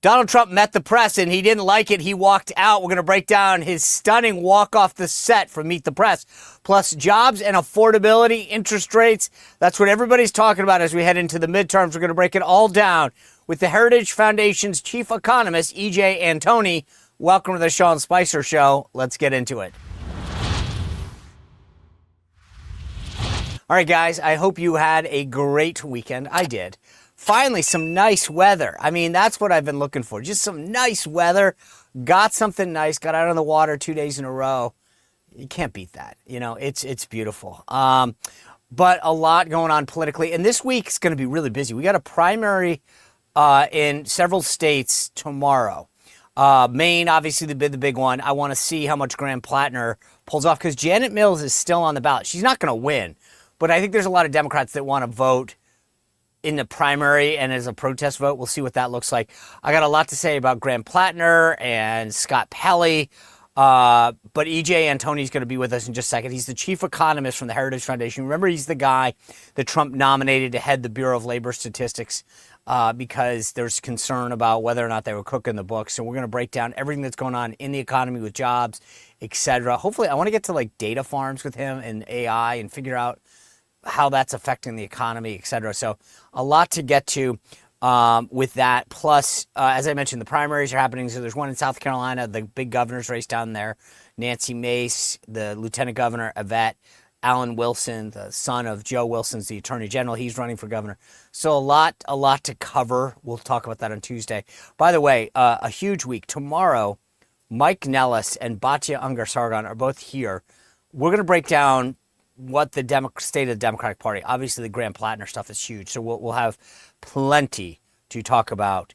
Donald Trump met the press and he didn't like it. He walked out. We're going to break down his stunning walk off the set from Meet the Press. Plus jobs and affordability, interest rates. That's what everybody's talking about as we head into the midterms. We're going to break it all down with the Heritage Foundation's chief economist, E.J. Antoni. Welcome to the Sean Spicer Show. Let's get into it. All right, guys, I hope you had a great weekend. I did. Finally, some nice weather. I mean, that's what I've been looking for. Just some nice weather. Got something nice. Got out on the water 2 days in a row. You can't beat that. You know, it's beautiful. But a lot going on politically. And this week's going to be really busy. We got a primary in several states tomorrow. Maine, obviously, the big one. I want to see how much Graham Plattner pulls off because Janet Mills is still on the ballot. She's not going to win. But I think there's a lot of Democrats that want to vote in the primary and as a protest vote. We'll see what that looks like. I got a lot to say about Graham Plattner and Scott Pelley. But E.J. Antoni's going to be with us in just a second. He's the chief economist from the Heritage Foundation. Remember, he's the guy that Trump nominated to head the Bureau of Labor Statistics because there's concern about whether or not they were cooking the books. So we're going to break down everything that's going on in the economy with jobs, et cetera. Hopefully, I want to get to like data farms with him and AI and figure out how that's affecting the economy, et cetera. So a lot to get to with that. Plus, as I mentioned, the primaries are happening. So there's one in South Carolina, the big governor's race down there. Nancy Mace, the lieutenant governor, Yvette, Alan Wilson, the son of Joe Wilson's the attorney general. He's running for governor. So a lot to cover. We'll talk about that on Tuesday. By the way, a huge week. Tomorrow, Mike Nellis and Batya Ungar-Sargon are both here. We're going to break down what the state of the Democratic Party. Obviously, the Graham Plattner stuff is huge, so we'll have plenty to talk about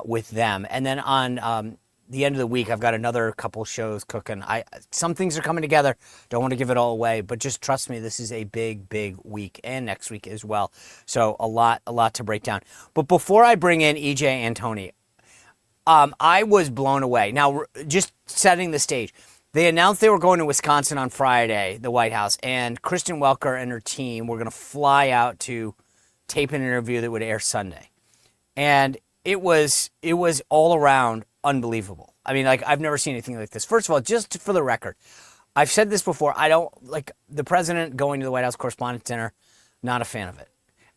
with them. And then on the end of the week, I've got another couple shows cooking. Some things are coming together. Don't want to give it all away, but just trust me, this is a big week, and next week as well. So a lot to break down. But before I bring in E.J. Antoni, I was blown away. Now, just setting the stage. They announced they were going to Wisconsin on Friday, the White House, and Kristen Welker and her team were going to fly out to tape an interview that would air Sunday. And it was all around unbelievable. I mean, like, I've never seen anything like this. First of all, just for the record, I've said this before, I don't like the president going to the White House Correspondents' Dinner, not a fan of it.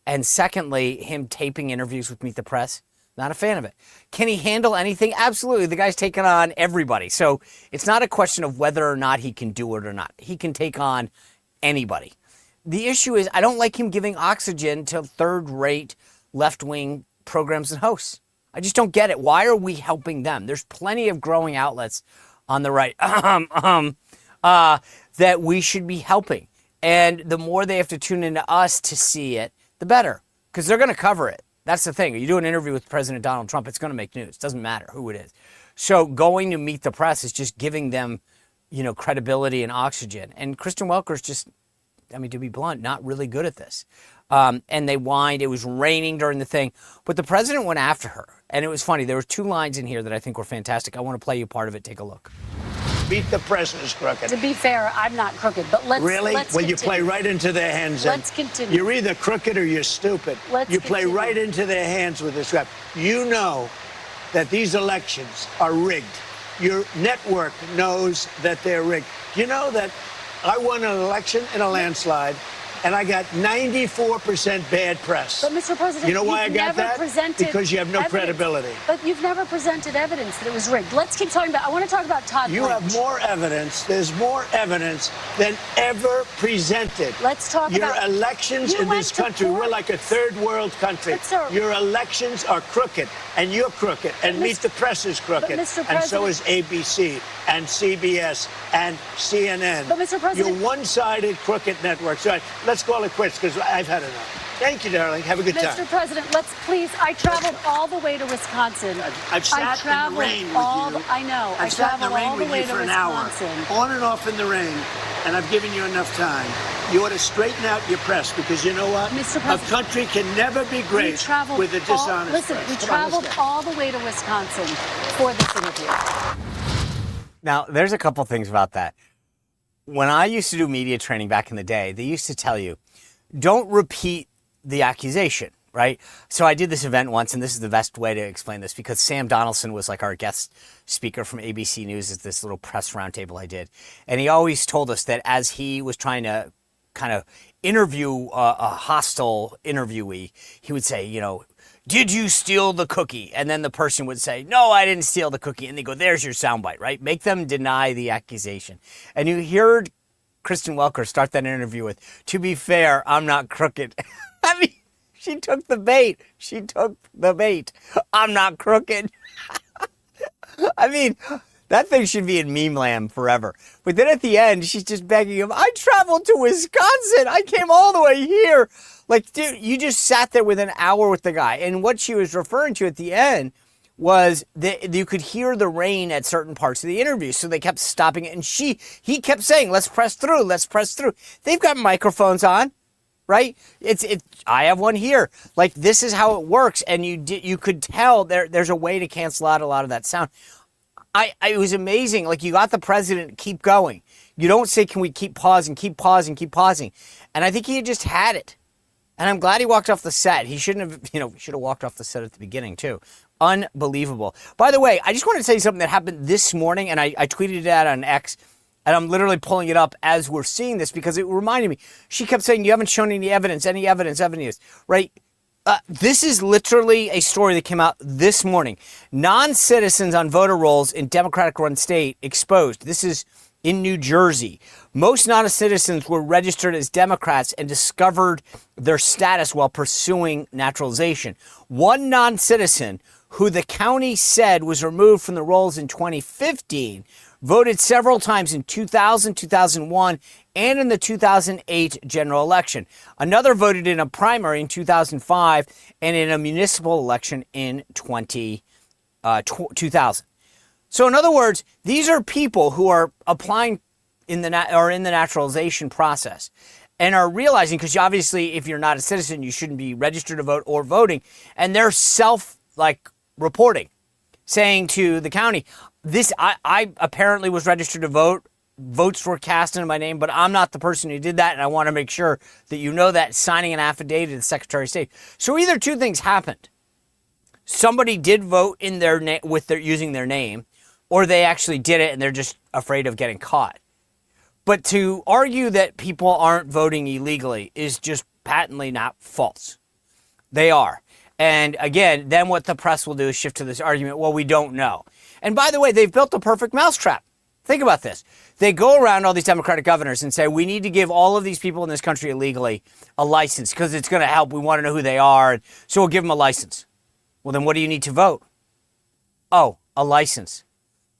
And secondly, him taping interviews with Meet the Press, not a fan of it. Can he handle anything? Absolutely. The guy's taken on everybody. So it's not a question of whether or not he can do it or not. He can take on anybody. The issue is I don't like him giving oxygen to third-rate left-wing programs and hosts. I just don't get it. Why are we helping them? There's plenty of growing outlets on the right that we should be helping. And the more they have to tune into us to see it, the better, because they're going to cover it. That's the thing. You do an interview with President Donald Trump, it's going to make news. It doesn't matter who it is. So going to Meet the Press is just giving them, credibility and oxygen. And Kristen Welker's just, to be blunt, not really good at this. And they whined. It was raining during the thing. But the president went after her. And it was funny. There were two lines in here that I think were fantastic. I want to play you part of it. Take a look. Meet the Press is crooked. To be fair, I'm not crooked, but let's Really? Let's Well, continue. you play right into their hands. Let's continue. You're either crooked or you're stupid. You play continue. right into their hands with this crap. You know that these elections are rigged. Your network knows that they're rigged. You know that I won an election in a landslide, and I got 94% bad press. But, Mr. President, you know why I got that? Because you have no evidence. credibility. But you've never presented evidence that it was rigged. Let's keep talking about. I want to talk about Todd You Blanche. have more evidence. There's more evidence than ever presented. Let's talk Your about elections you in went this to country. court. We're like a third world country. But, sir, your elections are crooked, and you're crooked, and Meet the Press is crooked, Mr. and so President- is ABC and CBS and CNN. But, Mr. President- You're one-sided, crooked networks. All right, let's call it quits because I've had enough. Thank you, darling. Have a good time. Mr. President, let's please. I traveled all the way to Wisconsin. I've sat in the rain with you. I know. I've sat in the traveled rain all the with way you to for an hour, Wisconsin. on and off in the rain, and I've given you enough time. You ought to straighten out your press because you know what? Mr. A President, country can never be We great traveled with a dishonest Listen, press. we Come on, let's traveled go. all the way to Wisconsin for this interview. Now, there's a couple things about that. When I used to do media training back in the day, they used to tell you, don't repeat the accusation. right? So I did this event once, and this is the best way to explain this, because Sam Donaldson was like our guest speaker from ABC News at this little press roundtable I did. And he always told us that as he was trying to kind of interview a hostile interviewee, he would say, you know, did you steal the cookie? And then the person would say, no, I didn't steal the cookie. And they go, there's your soundbite, right? Make them deny the accusation. And you heard Kristen Welker start that interview with, to be fair, I'm not crooked. I mean, she took the bait. She took the bait. I'm not crooked. I mean, that thing should be in meme land forever. But then at the end, she's just begging him, I traveled to Wisconsin. I came all the way here. Like, dude, you just sat there with an hour with the guy. And what she was referring to at the end was that you could hear the rain at certain parts of the interview. So they kept stopping it. And he kept saying, let's press through. Let's press through. They've got microphones on, right? I have one here. Like, this is how it works. And you could tell there's a way to cancel out a lot of that sound. It was amazing. Like, you got the president, keep going. You don't say, can we keep pausing, keep pausing, keep pausing. And I think he had just had it. And I'm glad he walked off the set. He shouldn't have, he should have walked off the set at the beginning too. Unbelievable. By the way, I just want to say something that happened this morning, and I tweeted it out on X, and I'm literally pulling it up as we're seeing this because it reminded me. She kept saying, you haven't shown any evidence, right? This is literally a story that came out this morning. Non-citizens on voter rolls in Democratic-run state exposed. This is in New Jersey. Most non-citizens were registered as Democrats and discovered their status while pursuing naturalization. One non-citizen, who the county said was removed from the rolls in 2015, voted several times in 2000, 2001, and in the 2008 general election. Another voted in a primary in 2005 and in a municipal election in 2000. So in other words, these are people who are applying in the naturalization process and are realizing, because obviously if you're not a citizen, you shouldn't be registered to vote or voting. And they're reporting, saying to the county, I apparently was registered to vote. Votes were cast in my name, but I'm not the person who did that. And I want to make sure that you know that, signing an affidavit to the Secretary of State. So either two things happened. Somebody did vote in their using their name, or they actually did it and they're just afraid of getting caught. But to argue that people aren't voting illegally is just patently not false. They are. And again, then what the press will do is shift to this argument, well, we don't know. And by the way, they've built the perfect mousetrap. Think about this. They go around all these Democratic governors and say, we need to give all of these people in this country illegally a license because it's going to help. We want to know who they are. So we'll give them a license. Well, then what do you need to vote? Oh, a license.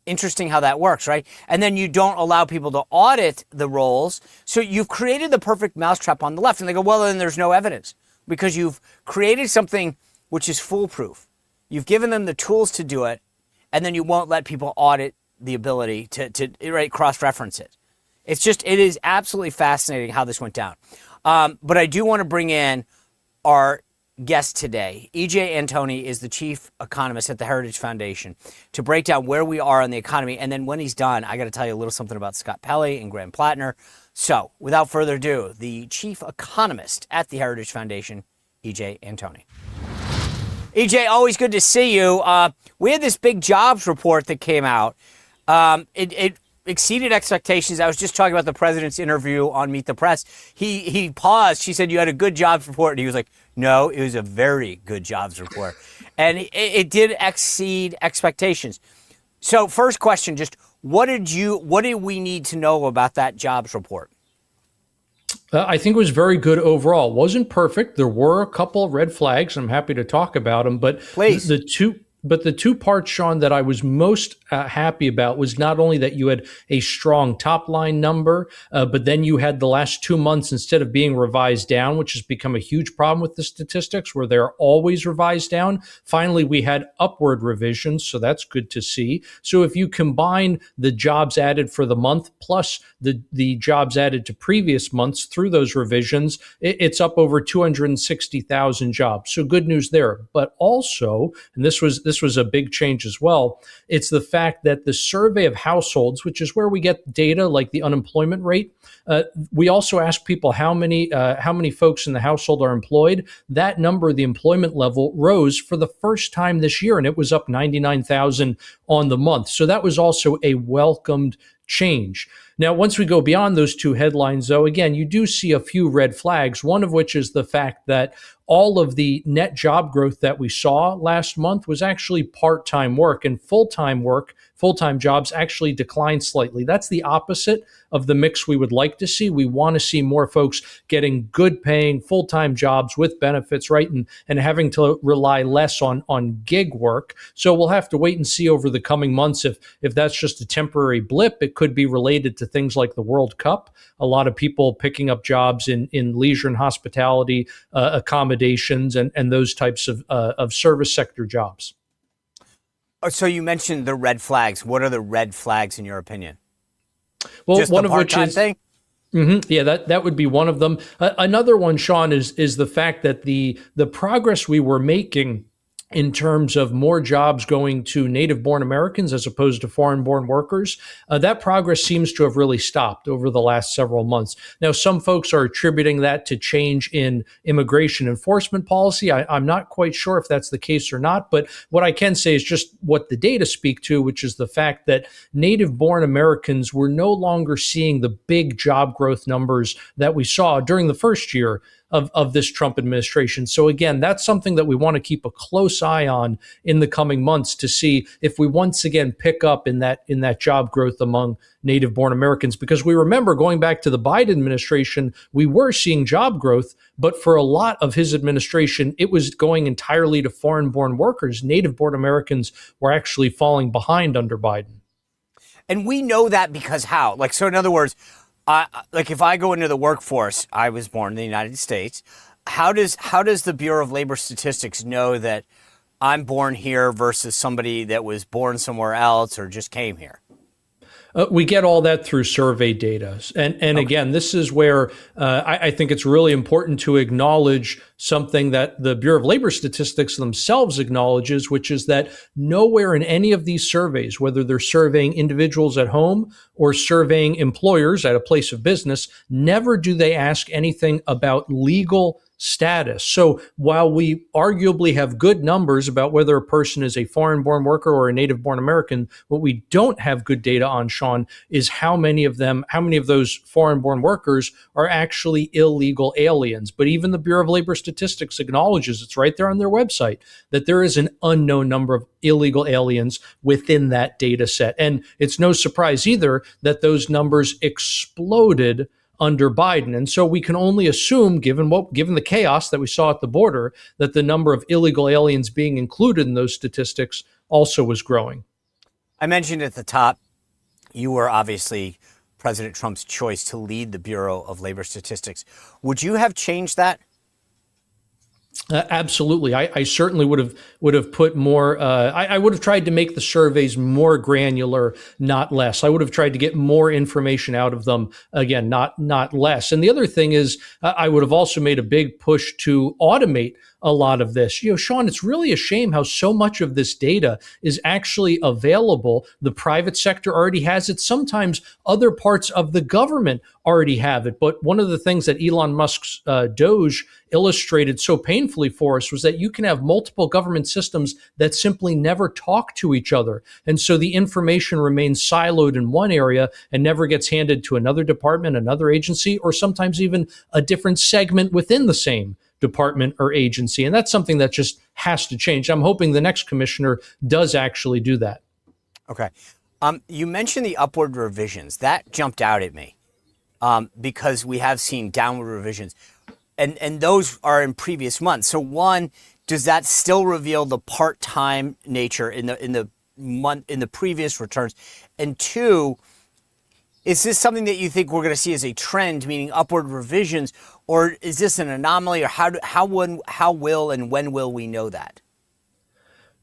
Interesting how that works, right? And then you don't allow people to audit the rolls. So you've created the perfect mousetrap on the left. And they go, well, then there's no evidence because you've created something which is foolproof. You've given them the tools to do it, and then you won't let people audit the ability to cross-reference it. It is absolutely fascinating how this went down. But I do want to bring in our guest today. E.J. Antoni is the chief economist at the Heritage Foundation to break down where we are on the economy. And then when he's done, I got to tell you a little something about Scott Pelley and Graham Plattner. So without further ado, the chief economist at the Heritage Foundation, E.J. Antoni. E.J., always good to see you. We had this big jobs report that came out. It exceeded expectations. I was just talking about the president's interview on Meet the Press. He paused. She said, you had a good jobs report. And he was like, no, it was a very good jobs report. And it did exceed expectations. So first question, just what did we need to know about that jobs report? I think it was very good overall. It wasn't perfect. There were a couple of red flags. I'm happy to talk about them. But please. The two parts, Sean, that I was most happy about was not only that you had a strong top line number, but then you had the last 2 months, instead of being revised down, which has become a huge problem with the statistics where they're always revised down. Finally, we had upward revisions. So that's good to see. So if you combine the jobs added for the month plus the jobs added to previous months through those revisions, it's up over 260,000 jobs. So good news there. But also, and this was this was a big change as well. It's the fact that the survey of households, which is where we get data like the unemployment rate, we also ask people how many folks in the household are employed. That number, the employment level, rose for the first time this year, and it was up 99,000 on the month. So that was also a welcomed change. Now, once we go beyond those two headlines, though, again, you do see a few red flags, one of which is the fact that all of the net job growth that we saw last month was actually part-time work, and full-time jobs actually declined slightly. That's the opposite of the mix we would like to see. We want to see more folks getting good paying full-time jobs with benefits, right? And having to rely less on gig work. So we'll have to wait and see over the coming months if that's just a temporary blip. It could be related to things like the World Cup. A lot of people picking up jobs in leisure and hospitality, accommodations, and those types of service sector jobs. So you mentioned the red flags. What are the red flags in your opinion? Well, just one the of which part-time is thing? Yeah, that would be one of them. Another one, Sean, is the fact that the progress we were making in terms of more jobs going to native-born Americans as opposed to foreign-born workers, that progress seems to have really stopped over the last several months. Now, some folks are attributing that to change in immigration enforcement policy. I'm not quite sure if that's the case or not, but what I can say is just what the data speak to, which is the fact that native-born Americans were no longer seeing the big job growth numbers that we saw during the first year of this Trump administration. So again, that's something that we want to keep a close eye on in the coming months to see if we once again pick up in that job growth among native-born Americans. Because we remember going back to the Biden administration, we were seeing job growth, but for a lot of his administration, it was going entirely to foreign-born workers. Native-born Americans were actually falling behind under Biden. And we know that because how? Like, so in other words, like if I go into the workforce, I was born in the United States. How does the Bureau of Labor Statistics know that I'm born here versus somebody that was born somewhere else or just came here? We get all that through survey data. And again, this is where I think it's really important to acknowledge something that the Bureau of Labor Statistics themselves acknowledges, which is that nowhere in any of these surveys, whether they're surveying individuals at home or surveying employers at a place of business, never do they ask anything about legal status. So while we arguably have good numbers about whether a person is a foreign-born worker or a native-born American, what we don't have good data on, Sean, is how many of those foreign-born workers are actually illegal aliens. But even the Bureau of Labor Statistics acknowledges, it's right there on their website, that there is an unknown number of illegal aliens within that data set. And it's no surprise either that those numbers exploded under Biden. And so we can only assume, given the chaos that we saw at the border, that the number of illegal aliens being included in those statistics also was growing. I mentioned at the top, you were obviously President Trump's choice to lead the Bureau of Labor Statistics. Would you have changed that? Absolutely. I certainly would have put more. I would have tried to make the surveys more granular, not less. I would have tried to get more information out of them. Again, not less. And the other thing is, I would have also made a big push to automate a lot of this. Sean, it's really a shame how so much of this data is actually available. The private sector already has it. Sometimes other parts of the government already have it. But one of the things that Elon Musk's Doge illustrated so painfully for us was that you can have multiple government systems that simply never talk to each other. And so the information remains siloed in one area and never gets handed to another department, another agency, or sometimes even a different segment within the same department or agency. And that's something that just has to change. I'm hoping the next commissioner does actually do that. Okay. You mentioned the upward revisions. That jumped out at me because we have seen downward revisions. And those are in previous months. So one, does that still reveal the part-time nature in the previous returns? And two, is this something that you think we're going to see as a trend, meaning upward revisions, or is this an anomaly, or how will and when will we know that?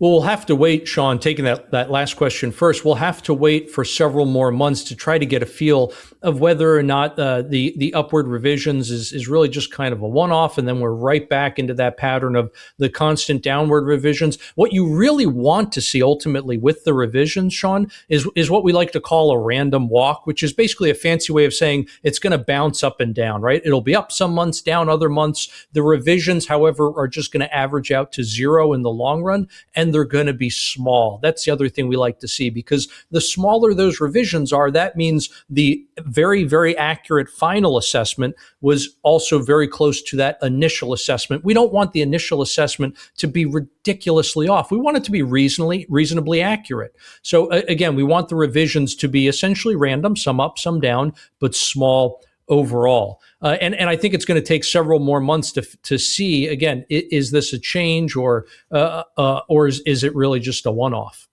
Well, we'll have to wait, Sean, taking that last question first. We'll have to wait for several more months to try to get a feel of whether or not the upward revisions is really just kind of a one-off, and then we're right back into that pattern of the constant downward revisions. What you really want to see ultimately with the revisions, Sean, is what we like to call a random walk, which is basically a fancy way of saying it's going to bounce up and down, right? It'll be up some months, down other months. The revisions, however, are just going to average out to zero in the long run, and they're going to be small. That's the other thing we like to see, because the smaller those revisions are, that means the very, very accurate final assessment was also very close to that initial assessment. We don't want the initial assessment to be ridiculously off. We want it to be reasonably accurate. So again, we want the revisions to be essentially random, some up, some down, but small overall. And I think it's going to take several more months to see, again, is this a change or is it really just a one-off?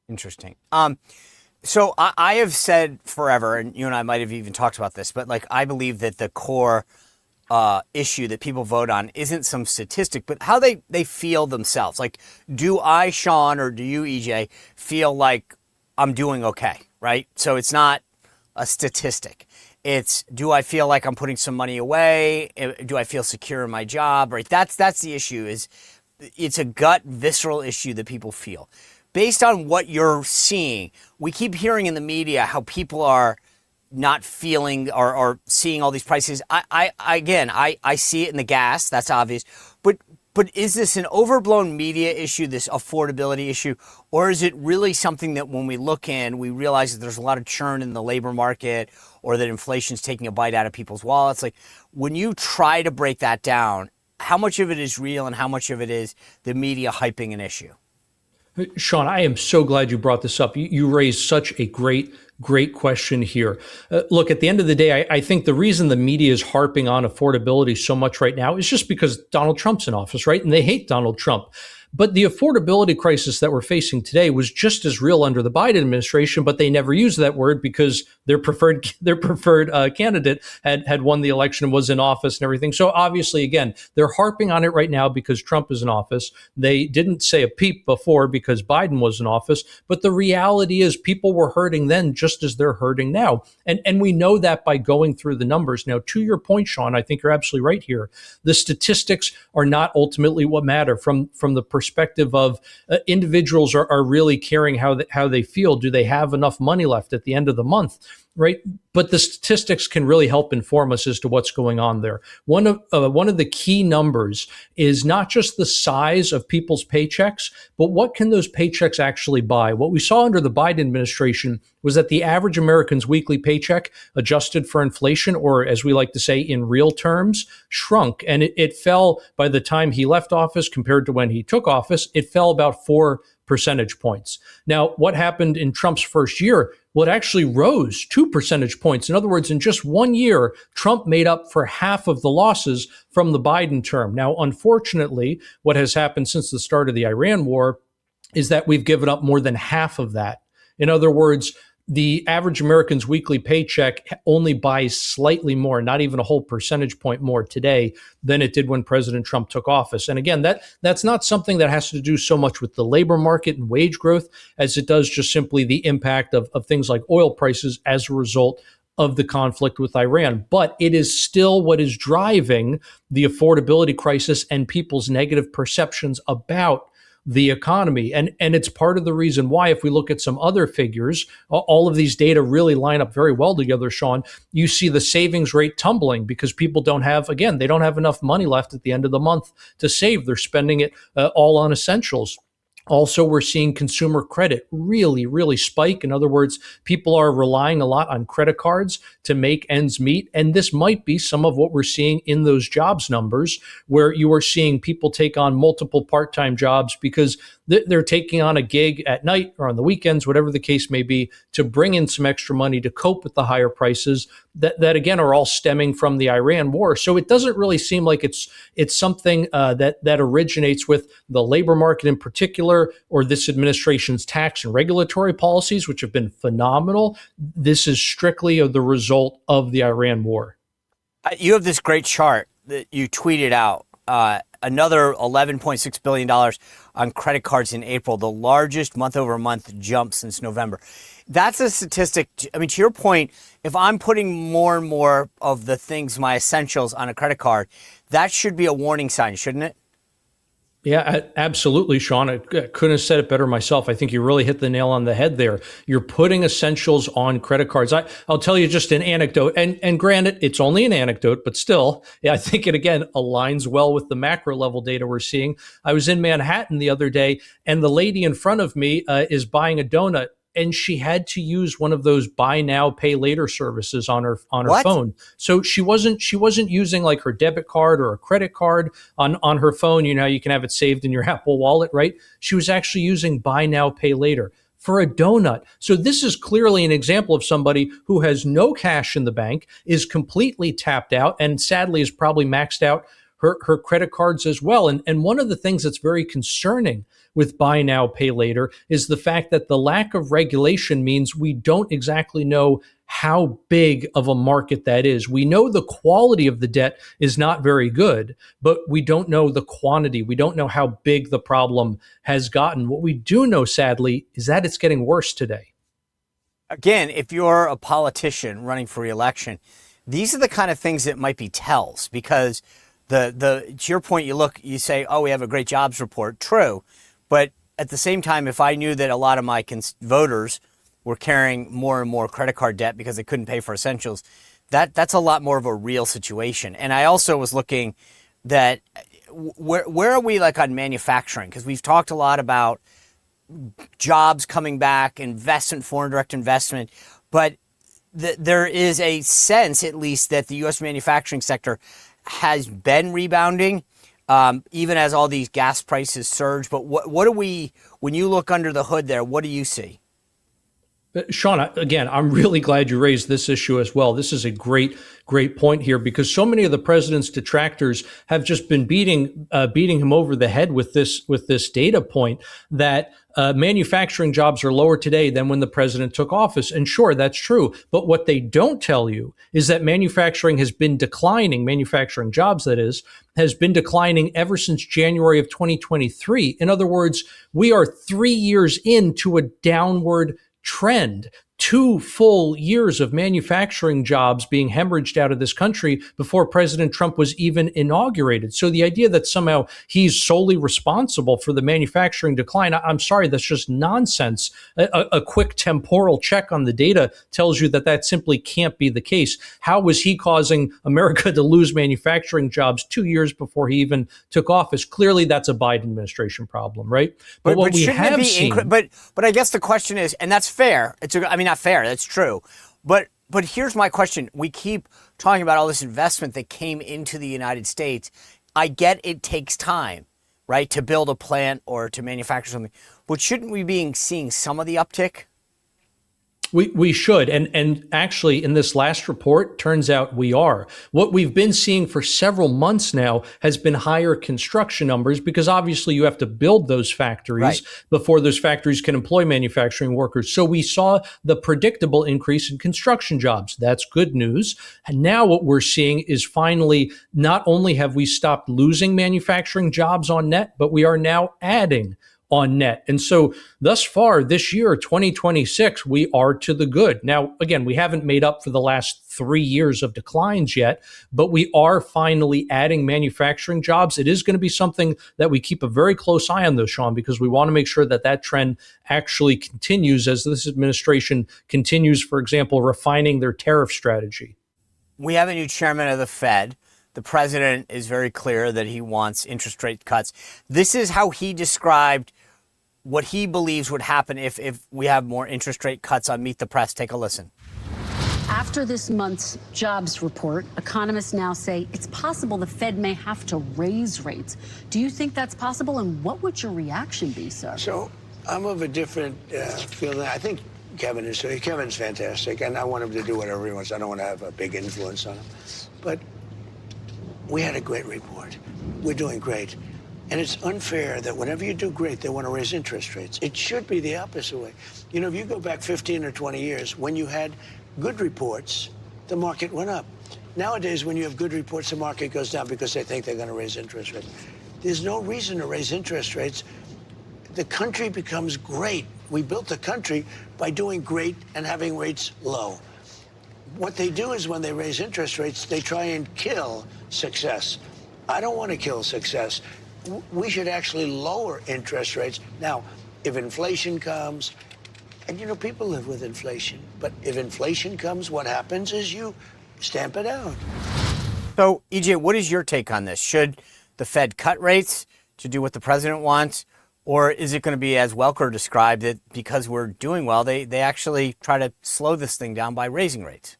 Interesting. So I have said forever, and you and I might have even talked about this, but like I believe that the core issue that people vote on isn't some statistic, but how they feel themselves. Like, do I, Sean, or do you, EJ, feel like I'm doing okay, right? So it's not a statistic. It's, do I feel like I'm putting some money away? Do I feel secure in my job? Right? That's the issue. Is it's a gut, visceral issue that people feel. Based on what you're seeing, we keep hearing in the media how people are not feeling or seeing all these prices. I see it in the gas. That's obvious. But is this an overblown media issue, this affordability issue, or is it really something that when we look in, we realize that there's a lot of churn in the labor market, or that inflation's taking a bite out of people's wallets? Like, when you try to break that down, how much of it is real and how much of it is the media hyping an issue? Sean, I am so glad you brought this up. You raised such a great question here. Look, at the end of the day, I think the reason the media is harping on affordability so much right now is just because Donald Trump's in office, right? And they hate Donald Trump. But the affordability crisis that we're facing today was just as real under the Biden administration, but they never used that word because their preferred candidate had won the election and was in office and everything. So obviously, again, they're harping on it right now because Trump is in office. They didn't say a peep before because Biden was in office. But the reality is people were hurting then just as they're hurting now. And we know that by going through the numbers. Now, to your point, Sean, I think you're absolutely right here. The statistics are not ultimately what matter from the perspective of individuals are really caring how they feel. Do they have enough money left at the end of the month? Right. But the statistics can really help inform us as to what's going on there. One of the key numbers is not just the size of people's paychecks, but what can those paychecks actually buy? What we saw under the Biden administration was that the average American's weekly paycheck, adjusted for inflation, or as we like to say in real terms, shrunk. And it fell by the time he left office compared to when he took office. It fell about 4 percentage points. Now, what happened in Trump's first year? Well, it actually rose 2 percentage points. In other words, in just 1 year, Trump made up for half of the losses from the Biden term. Now, unfortunately, what has happened since the start of the Iran war is that we've given up more than half of that. In other words, the average American's weekly paycheck only buys slightly more, not even a whole percentage point more today than it did when President Trump took office. And again, that's not something that has to do so much with the labor market and wage growth as it does just simply the impact of things like oil prices as a result of the conflict with Iran. But it is still what is driving the affordability crisis and people's negative perceptions about the economy. And it's part of the reason why, if we look at some other figures, all of these data really line up very well together, Sean. You see the savings rate tumbling because people they don't have enough money left at the end of the month to save. They're spending it all on essentials. Also, we're seeing consumer credit really spike. In other words, people are relying a lot on credit cards to make ends meet. And this might be some of what we're seeing in those jobs numbers, where you are seeing people take on multiple part-time jobs because they're taking on a gig at night or on the weekends, whatever the case may be, to bring in some extra money to cope with the higher prices that again are all stemming from the Iran war. So it doesn't really seem like it's something that originates with the labor market in particular, or this administration's tax and regulatory policies, which have been phenomenal. This is strictly the result of the Iran war. You have this great chart that you tweeted out. Another $11.6 billion on credit cards in April, the largest month-over-month jump since November. That's a statistic. I mean, to your point, if I'm putting more and more of the things, my essentials, on a credit card, that should be a warning sign, shouldn't it? Yeah, absolutely, Sean. I couldn't have said it better myself. I think you really hit the nail on the head there. You're putting essentials on credit cards. I'll tell you just an anecdote, and granted, it's only an anecdote, but still, yeah, I think it again aligns well with the macro level data we're seeing. I was in Manhattan the other day, and the lady in front of me is buying a donut, and she had to use one of those buy now, pay later services on her phone. So she wasn't using like her debit card or a credit card on her phone. You know, you can have it saved in your Apple Wallet, right? She was actually using buy now, pay later for a donut. So this is clearly an example of somebody who has no cash in the bank, is completely tapped out, and sadly is probably maxed out her credit cards as well. And one of the things that's very concerning with buy now, pay later is the fact that the lack of regulation means we don't exactly know how big of a market that is. We know the quality of the debt is not very good, but we don't know the quantity. We don't know how big the problem has gotten. What we do know, sadly, is that it's getting worse today. Again, if you're a politician running for re-election, these are the kind of things that might be tells, because to your point, you say, oh, we have a great jobs report. True. But at the same time, if I knew that a lot of my voters were carrying more and more credit card debt because they couldn't pay for essentials, that's a lot more of a real situation. And I also was looking that where are we like on manufacturing? Because we've talked a lot about jobs coming back, investment, foreign direct investment, but there is a sense, at least, that the U.S. manufacturing sector has been rebounding, even as all these gas prices surge. But what do we, when you look under the hood there, what do you see? Sean, again, I'm really glad you raised this issue as well. This is a great point here, because so many of the president's detractors have just been beating him over the head with this data point that manufacturing jobs are lower today than when the president took office. And sure, that's true. But what they don't tell you is that manufacturing has been declining. Manufacturing jobs, that is, has been declining ever since January of 2023. In other words, we are 3 years into a downward trend. 2 full years of manufacturing jobs being hemorrhaged out of this country before President Trump was even inaugurated. So the idea that somehow he's solely responsible for the manufacturing decline, I'm sorry, that's just nonsense. A quick temporal check on the data tells you that simply can't be the case. How was he causing America to lose manufacturing jobs 2 years before he even took office? Clearly, that's a Biden administration problem, right? But what we have seen, but I guess the question is, and that's fair. Not fair. That's true. But here's my question. We keep talking about all this investment that came into the United States. I get it takes time, right, to build a plant or to manufacture something. But shouldn't we be seeing some of the uptick? We should. And actually, in this last report, turns out we are. What we've been seeing for several months now has been higher construction numbers, because obviously you have to build those factories before those factories can employ manufacturing workers. So we saw the predictable increase in construction jobs. That's good news. And now what we're seeing is finally, not only have we stopped losing manufacturing jobs on net, but we are now adding on net. And so thus far this year, 2026, we are to the good. Now, again, we haven't made up for the last 3 years of declines yet, but we are finally adding manufacturing jobs. It is going to be something that we keep a very close eye on, though, Sean, because we want to make sure that trend actually continues as this administration continues, for example, refining their tariff strategy. We have a new chairman of the Fed. The president is very clear that he wants interest rate cuts. This is how he described what he believes would happen if we have more interest rate cuts on Meet the Press. Take a listen. After this month's jobs report, economists now say it's possible the Fed may have to raise rates. Do you think that's possible? And what would your reaction be, sir? So I'm of a different feeling. I think Kevin's fantastic, and I want him to do whatever he wants. I don't want to have a big influence on him. But we had a great report. We're doing great. And it's unfair that whenever you do great, they want to raise interest rates. It should be the opposite way. You know, if you go back 15 or 20 years, when you had good reports, the market went up. Nowadays, when you have good reports, the market goes down because they think they're going to raise interest rates. There's no reason to raise interest rates the country becomes great. We built the country by doing great and having rates low. What they do is when they raise interest rates, they try and kill success. I don't want to kill success. We should actually lower interest rates. Now, if inflation comes, and you know, people live with inflation, but if inflation comes, what happens is you stamp it out. So, EJ, what is your take on this? Should the Fed cut rates to do what the president wants? Or is it going to be, as Welker described it, because we're doing well, they actually try to slow this thing down by raising rates?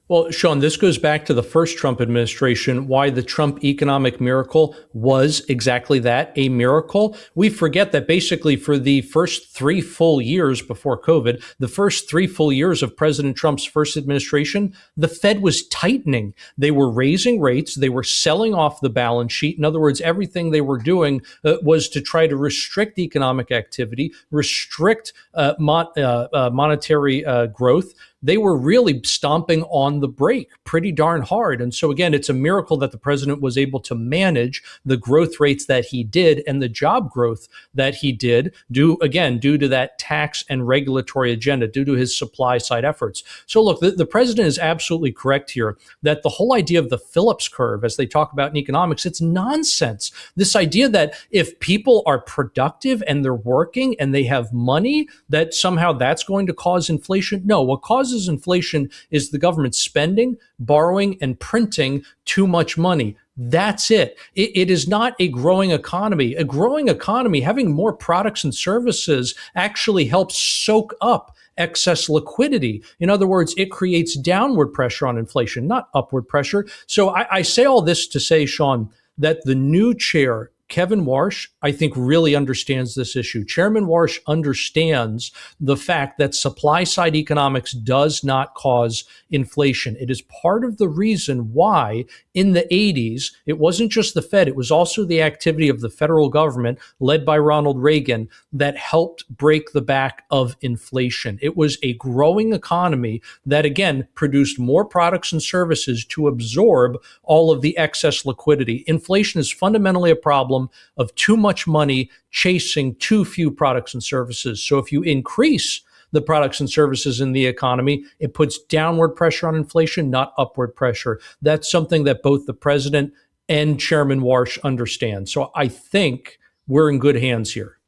Well, Sean, this goes back to the first Trump administration, why the Trump economic miracle was exactly that, a miracle. We forget that basically for the first 3 full years before COVID, the first 3 full years of President Trump's first administration, the Fed was tightening. They were raising rates. They were selling off the balance sheet. In other words, everything they were doing was to try to restrict economic activity, restrict monetary growth. They were really stomping on the brake pretty darn hard. And so, again, it's a miracle that the president was able to manage the growth rates that he did and the job growth that he did, due to that tax and regulatory agenda, due to his supply side efforts. So, look, the president is absolutely correct here that the whole idea of the Phillips curve, as they talk about in economics, it's nonsense. This idea that if people are productive and they're working and they have money, that somehow that's going to cause inflation. No, what causes inflation is the government spending, borrowing, and printing too much money. That's it. It is not a growing economy. A growing economy, having more products and services, actually helps soak up excess liquidity. In other words, it creates downward pressure on inflation, not upward pressure. So I say all this to say, Sean, that the new chair, Kevin Warsh, I think really understands this issue. Chairman Warsh understands the fact that supply side economics does not cause inflation. It is part of the reason why in the 80s, it wasn't just the Fed, it was also the activity of the federal government led by Ronald Reagan that helped break the back of inflation. It was a growing economy that, again, produced more products and services to absorb all of the excess liquidity. Inflation is fundamentally a problem of too much money chasing too few products and services. So if you increase the products and services in the economy, it puts downward pressure on inflation, not upward pressure. That's something that both the president and Chairman Warsh understand. So I think we're in good hands here.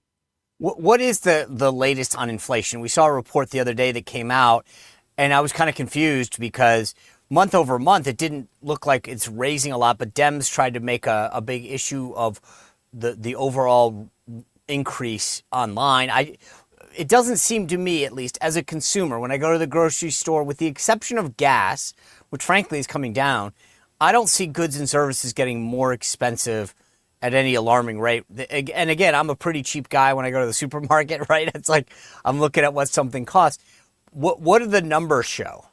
What is the latest on inflation? We saw a report the other day that came out, and I was kind of confused because month over month, it didn't look like it's raising a lot, but Dems tried to make a big issue of the overall increase online. It doesn't seem to me, at least as a consumer, when I go to the grocery store, with the exception of gas, which frankly is coming down, I don't see goods and services getting more expensive at any alarming rate. And again, I'm a pretty cheap guy when I go to the supermarket, right? It's like I'm looking at what something costs. What do the numbers show?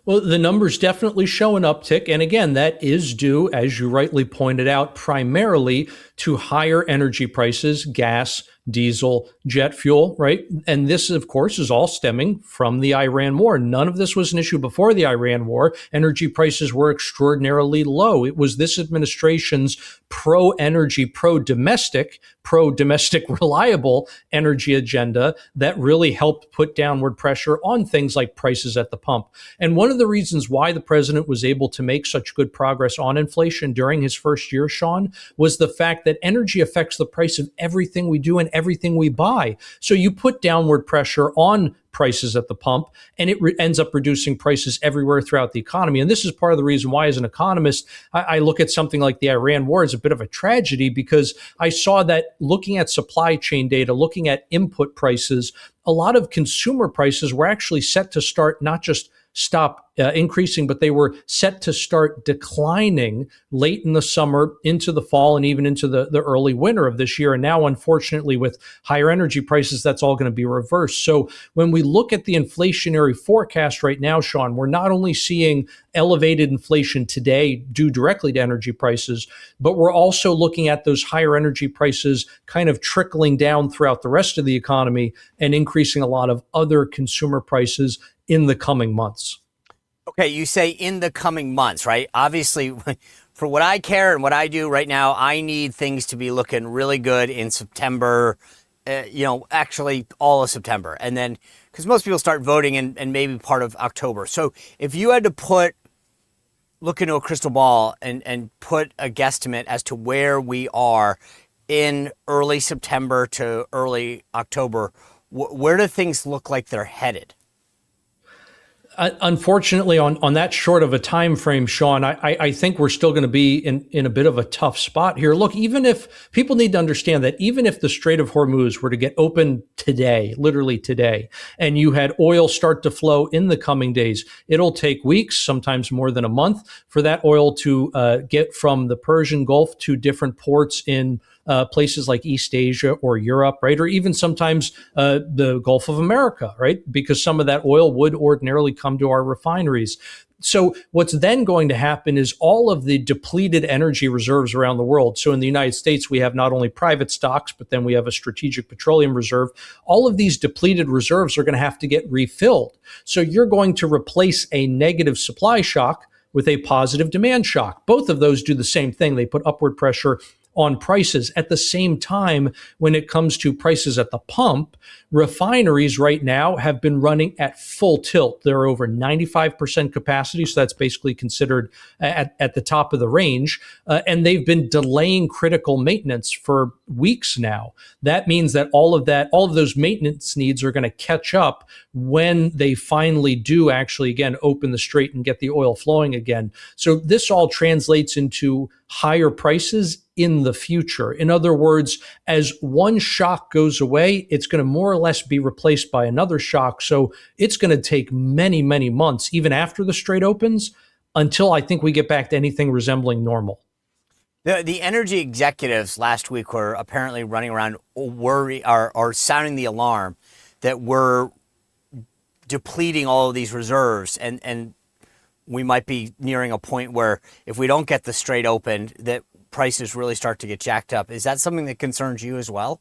Well, the numbers definitely show an uptick. And again, that is due, as you rightly pointed out, primarily to higher energy prices, gas, diesel, jet fuel, right? And this, of course, is all stemming from the Iran war. None of this was an issue before the Iran war. Energy prices were extraordinarily low. It was this administration's pro-energy, pro-domestic reliable energy agenda that really helped put downward pressure on things like prices at the pump. And one of the reasons why the president was able to make such good progress on inflation during his first year, Sean, was the fact that energy affects the price of everything we do and everything we buy. So you put downward pressure on prices at the pump, and it ends up reducing prices everywhere throughout the economy. And this is part of the reason why, as an economist, I look at something like the Iran war as a bit of a tragedy, because I saw that looking at supply chain data, looking at input prices, a lot of consumer prices were actually set to start not just stop increasing, but they were set to start declining late in the summer, into the fall, and even into the early winter of this year. And now, unfortunately, with higher energy prices, that's all going to be reversed. So when we look at the inflationary forecast right now, Sean, we're not only seeing elevated inflation today due directly to energy prices, but we're also looking at those higher energy prices kind of trickling down throughout the rest of the economy and increasing a lot of other consumer prices in the coming months. Okay, you say in the coming months, right? Obviously, for what I care and what I do right now, I need things to be looking really good in September, actually all of September. And then, because most people start voting and maybe part of October. So if you had to look into a crystal ball and put a guesstimate as to where we are in early September to early October, where do things look like they're headed? Unfortunately, on that short of a time frame, Sean, I think we're still going to be in a bit of a tough spot here. Look, even if people need to understand that even if the Strait of Hormuz were to get open today, literally today, and you had oil start to flow in the coming days, it'll take weeks, sometimes more than a month, for that oil to get from the Persian Gulf to different ports in places like East Asia or Europe, right? Or even sometimes the Gulf of America, right? Because some of that oil would ordinarily come to our refineries. So what's then going to happen is all of the depleted energy reserves around the world. So in the United States, we have not only private stocks, but then we have a strategic petroleum reserve. All of these depleted reserves are going to have to get refilled. So you're going to replace a negative supply shock with a positive demand shock. Both of those do the same thing. They put upward pressure on prices. At the same time, when it comes to prices at the pump, refineries right now have been running at full tilt. They're over 95% capacity, so that's basically considered at the top of the range. And they've been delaying critical maintenance for weeks now. That means that all of those maintenance needs are going to catch up when they finally do actually, again, open the strait and get the oil flowing again. So this all translates into higher prices in the future. In other words, as one shock goes away, it's going to more or less be replaced by another shock. So it's going to take many, many months, even after the strait opens, until I think we get back to anything resembling normal. The energy executives last week were apparently running around or sounding the alarm that we're depleting all of these reserves and we might be nearing a point where if we don't get the strait opened, that prices really start to get jacked up. Is that something that concerns you as well?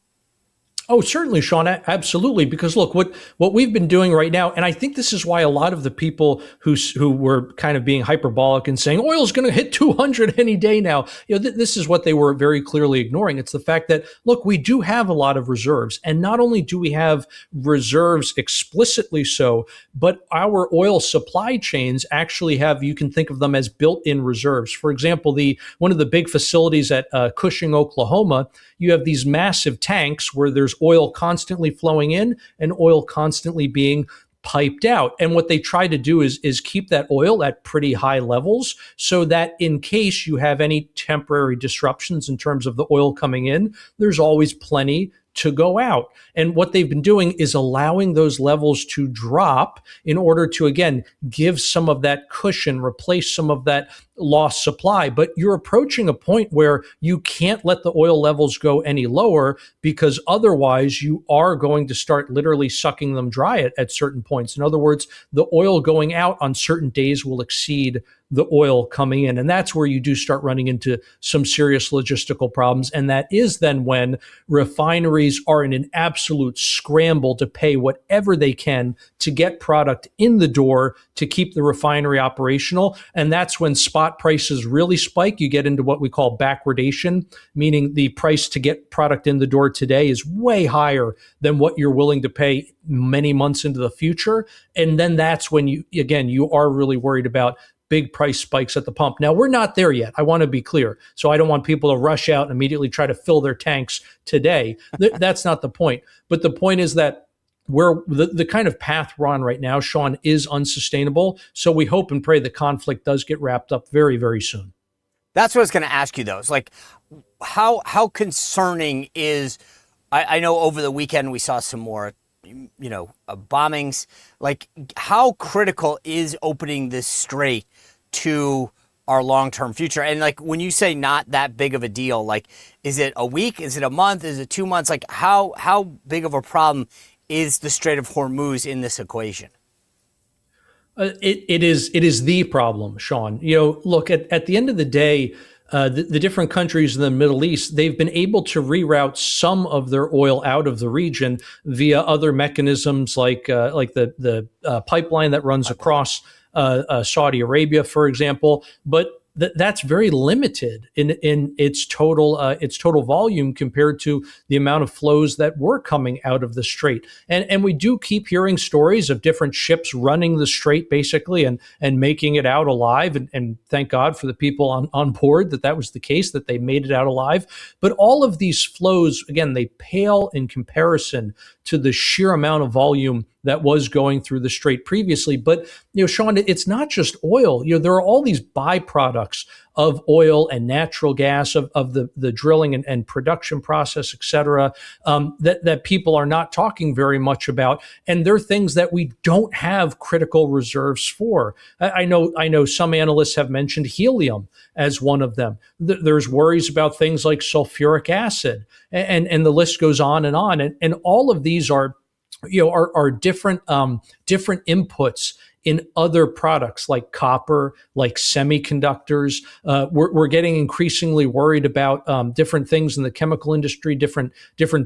Oh, certainly, Sean. Absolutely. Because look, what we've been doing right now, and I think this is why a lot of the people who were kind of being hyperbolic and saying oil is going to hit 200 any day now, this is what they were very clearly ignoring. It's the fact that, look, we do have a lot of reserves. And not only do we have reserves explicitly so, but our oil supply chains actually have, you can think of them as built-in reserves. For example, one of the big facilities at Cushing, Oklahoma, you have these massive tanks where there's oil constantly flowing in and oil constantly being piped out. And what they try to do is keep that oil at pretty high levels so that in case you have any temporary disruptions in terms of the oil coming in, there's always plenty to go out. And what they've been doing is allowing those levels to drop in order to, again, give some of that cushion, replace some of that lost supply. But you're approaching a point where you can't let the oil levels go any lower because otherwise you are going to start literally sucking them dry at certain points. In other words, the oil going out on certain days will exceed the oil coming in. And that's where you do start running into some serious logistical problems. And that is then when refineries are in an absolute scramble to pay whatever they can to get product in the door to keep the refinery operational. And that's when spot prices really spike. You get into what we call backwardation, meaning the price to get product in the door today is way higher than what you're willing to pay many months into the future. And then that's when you are really worried about big price spikes at the pump. Now, we're not there yet. I want to be clear. So I don't want people to rush out and immediately try to fill their tanks today. That's not the point. But the point is that the kind of path we're on right now, Sean, is unsustainable. So we hope and pray the conflict does get wrapped up very, very soon. That's what I was going to ask you, though. It's like, how concerning is, I know over the weekend we saw some more bombings. Like, how critical is opening this strait to our long-term future? And like, when you say not that big of a deal, like, is it a week? Is it a month? Is it 2 months? Like, how big of a problem is the Strait of Hormuz in this equation? It is the problem, Sean. Look, at the end of the day, the different countries in the Middle East, they've been able to reroute some of their oil out of the region via other mechanisms like the pipeline that runs across Saudi Arabia, for example. But that's very limited in its total volume compared to the amount of flows that were coming out of the strait. And we do keep hearing stories of different ships running the strait basically and making it out alive. And thank God for the people on board that was the case, that they made it out alive. But all of these flows, again, they pale in comparison to the sheer amount of volume that was going through the strait previously. But, Sean, it's not just oil. There are all these byproducts of oil and natural gas, of the drilling and production process, et cetera, that people are not talking very much about. And they're things that we don't have critical reserves for. I know some analysts have mentioned helium as one of them. There's worries about things like sulfuric acid, and the list goes on. And all of these are different inputs in other products like copper, like semiconductors. We're getting increasingly worried about different things in the chemical industry, different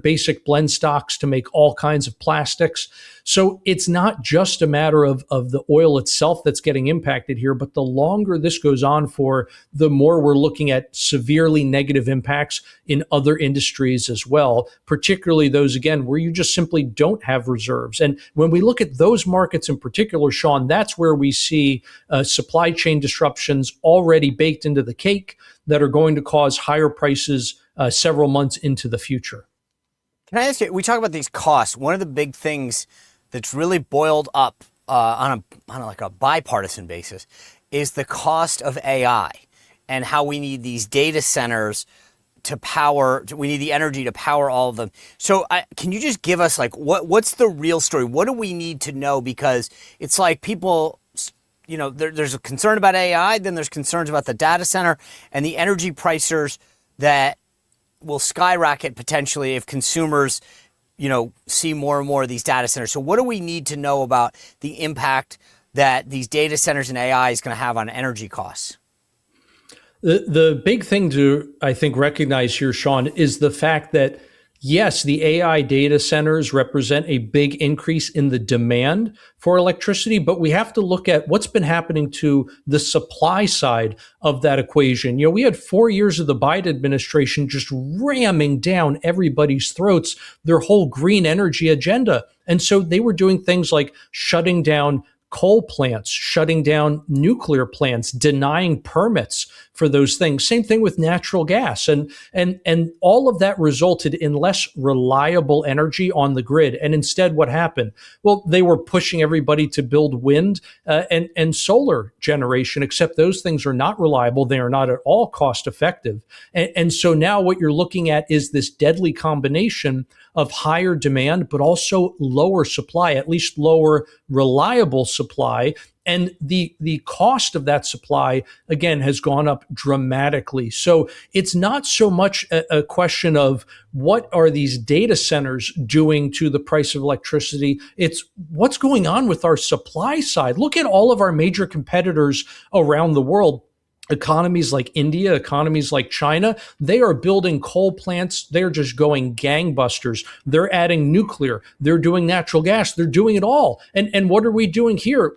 basic blend stocks to make all kinds of plastics. So it's not just a matter of the oil itself that's getting impacted here, but the longer this goes on for, the more we're looking at severely negative impacts in other industries as well, particularly those, again, where you just simply don't have reserves. And when we look at those markets in particular, Sean, that's where we see supply chain disruptions already baked into the cake that are going to cause higher prices several months into the future. Can I ask you, we talk about these costs. One of the big things that's really boiled up on a bipartisan basis is the cost of AI and how we need these data centers we need the energy to power all of them. So can you just give us what's the real story? What do we need to know? Because it's like people, there's a concern about AI, then there's concerns about the data center and the energy pricers that will skyrocket potentially if consumers, see more and more of these data centers. So what do we need to know about the impact that these data centers and AI is going to have on energy costs? The big thing to, I think, recognize here, Sean, is the fact that, yes, the AI data centers represent a big increase in the demand for electricity, but we have to look at what's been happening to the supply side of that equation. We had 4 years of the Biden administration just ramming down everybody's throats their whole green energy agenda. And so they were doing things like shutting down coal plants, shutting down nuclear plants, denying permits for those things. Same thing with natural gas. And all of that resulted in less reliable energy on the grid. And instead, what happened? Well, they were pushing everybody to build wind and solar generation, except those things are not reliable. They are not at all cost effective. And so now what you're looking at is this deadly combination of higher demand, but also lower supply, at least lower reliable supply. And the cost of that supply, again, has gone up dramatically. So it's not so much a question of what are these data centers doing to the price of electricity. It's what's going on with our supply side. Look at all of our major competitors around the world. Economies like India, economies like China, they are building coal plants. They're just going gangbusters. They're adding nuclear. They're doing natural gas. They're doing it all. And what are we doing here?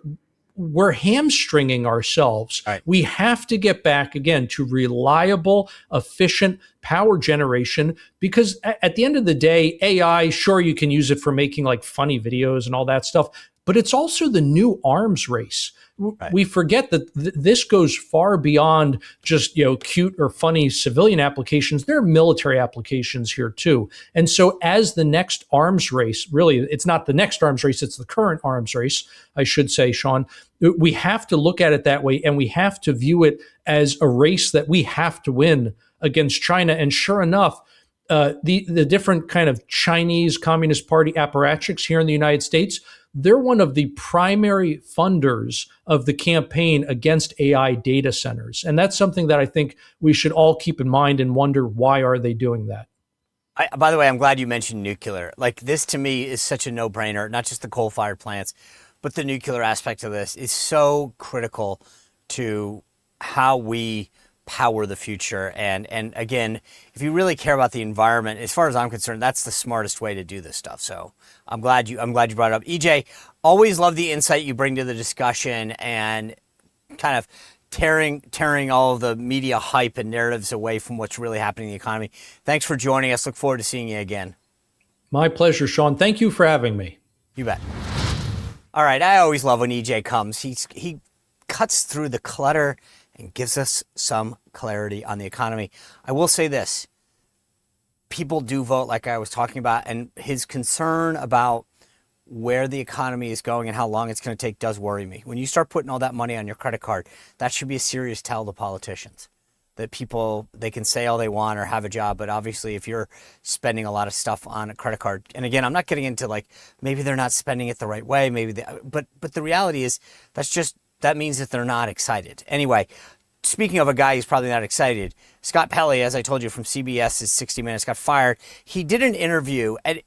We're hamstringing ourselves. Right. We have to get back again to reliable, efficient power generation, because at the end of the day, AI, sure, you can use it for making like funny videos and all that stuff, but it's also the new arms race. Right. We forget that this goes far beyond just, cute or funny civilian applications. There are military applications here too. And so as the next arms race, really, it's not the next arms race, it's the current arms race, I should say, Sean, we have to look at it that way, and we have to view it as a race that we have to win against China. And sure enough, the different kind of Chinese Communist Party apparatchiks here in the United States, they're one of the primary funders of the campaign against AI data centers. And that's something that I think we should all keep in mind and wonder, why are they doing that? By the way, I'm glad you mentioned nuclear. This to me is such a no-brainer, not just the coal-fired plants, but the nuclear aspect of this is so critical to how we power the future. And again, if you really care about the environment, as far as I'm concerned, that's the smartest way to do this stuff. So I'm glad you brought it up. EJ, always love the insight you bring to the discussion and kind of tearing all of the media hype and narratives away from what's really happening in the economy. Thanks for joining us. Look forward to seeing you again. My pleasure, Sean. Thank you for having me. You bet. All right, I always love when EJ comes. He cuts through the clutter and gives us some clarity on the economy. I will say this. People do vote, like I was talking about, and his concern about where the economy is going and how long it's going to take does worry me. When you start putting all that money on your credit card, that should be a serious tell to politicians. That people, they can say all they want or have a job, but obviously if you're spending a lot of stuff on a credit card, and again, I'm not getting into like, maybe they're not spending it the right way, but the reality is that means that they're not excited. Anyway, speaking of a guy who's probably not excited, Scott Pelley, as I told you from CBS's 60 Minutes, got fired. He did an interview, and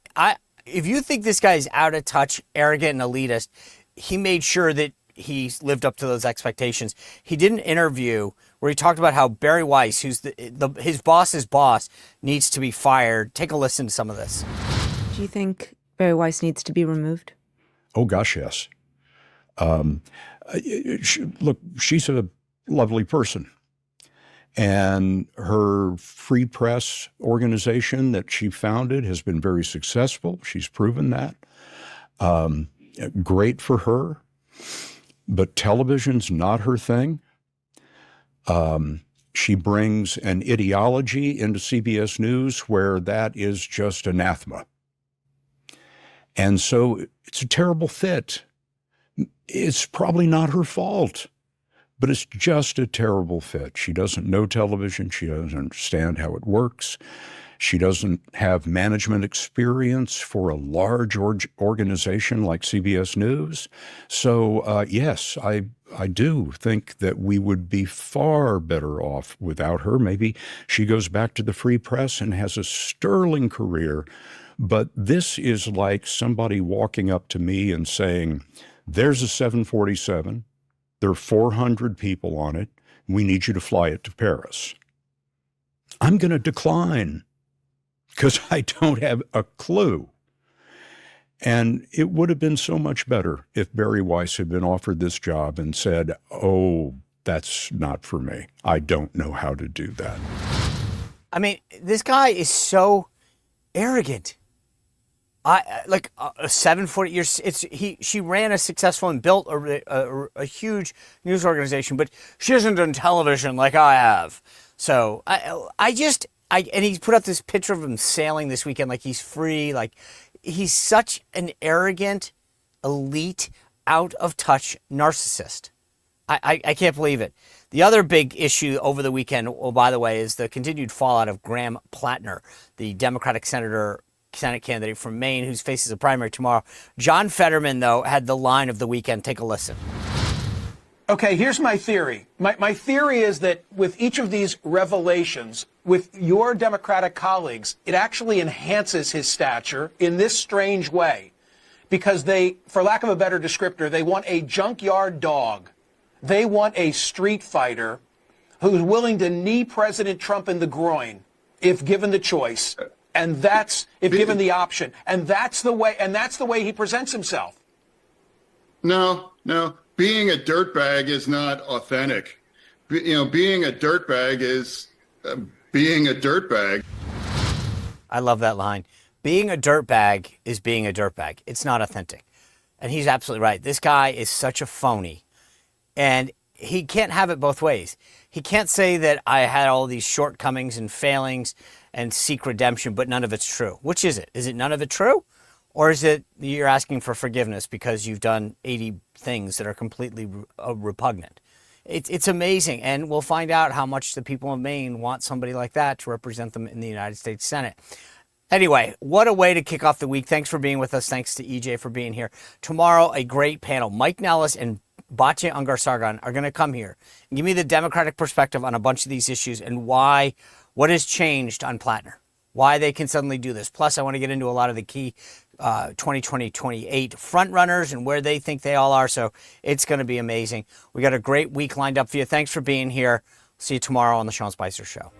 if you think this guy is out of touch, arrogant, and elitist, he made sure that he lived up to those expectations. He did an interview where he talked about how Barry Weiss, who's his boss's boss, needs to be fired. Take a listen to some of this. Do you think Barry Weiss needs to be removed? Oh, gosh, yes. Look, she's a lovely person. And her free press organization that she founded has been very successful. She's proven that. Great for her. But television's not her thing. She brings an ideology into CBS News where that is just anathema. And so it's a terrible fit. It's probably not her fault. But it's just a terrible fit. She doesn't know television. She doesn't understand how it works. She doesn't have management experience for a large organization like CBS News. So, yes, I do think that we would be far better off without her. Maybe she goes back to the free press and has a sterling career. But this is like somebody walking up to me and saying, there's a 747. There are 400 people on it. We need you to fly it to Paris. I'm going to decline because I don't have a clue. And it would have been so much better if Barry Weiss had been offered this job and said, oh, that's not for me. I don't know how to do that. I mean, this guy is so arrogant. Like a 7 foot years. She ran a successful and built a huge news organization, but she hasn't done television like I have. So and he's put up this picture of him sailing this weekend like he's free. Like he's such an arrogant, elite, out of touch narcissist. I can't believe it. The other big issue over the weekend, by the way, is the continued fallout of Graham Plattner, the Democratic Senate candidate from Maine who faces a primary tomorrow. John Fetterman, though, had the line of the weekend. Take a listen. Okay, here's my theory. My theory is that with each of these revelations, with your Democratic colleagues, it actually enhances his stature in this strange way. Because they, for lack of a better descriptor, they want a junkyard dog. They want a street fighter who's willing to knee President Trump in the groin if given the choice. And that's if given the option. And that's the way he presents himself. No. Being a dirtbag is not authentic. Being a dirtbag is being a dirtbag. I love that line. Being a dirtbag is being a dirtbag. It's not authentic. And he's absolutely right. This guy is such a phony. And he can't have it both ways. He can't say that I had all these shortcomings and failings and seek redemption, but none of it's true. Which is it? Is it none of it true? Or is it you're asking for forgiveness because you've done 80 things that are completely repugnant? It's amazing. And we'll find out how much the people of Maine want somebody like that to represent them in the United States Senate. Anyway, what a way to kick off the week. Thanks for being with us. Thanks to EJ for being here. Tomorrow, a great panel. Mike Nellis and Batya Ungar-Sargon are going to come here and give me the Democratic perspective on a bunch of these issues and what has changed on Plattner, why they can suddenly do this. Plus, I want to get into a lot of the key 2020-28 front runners and where they think they all are. So it's going to be amazing. We got a great week lined up for you. Thanks for being here. See you tomorrow on the Sean Spicer Show.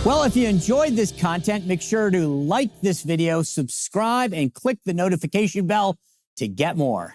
Well, if you enjoyed this content, make sure to like this video, subscribe, and click the notification bell to get more.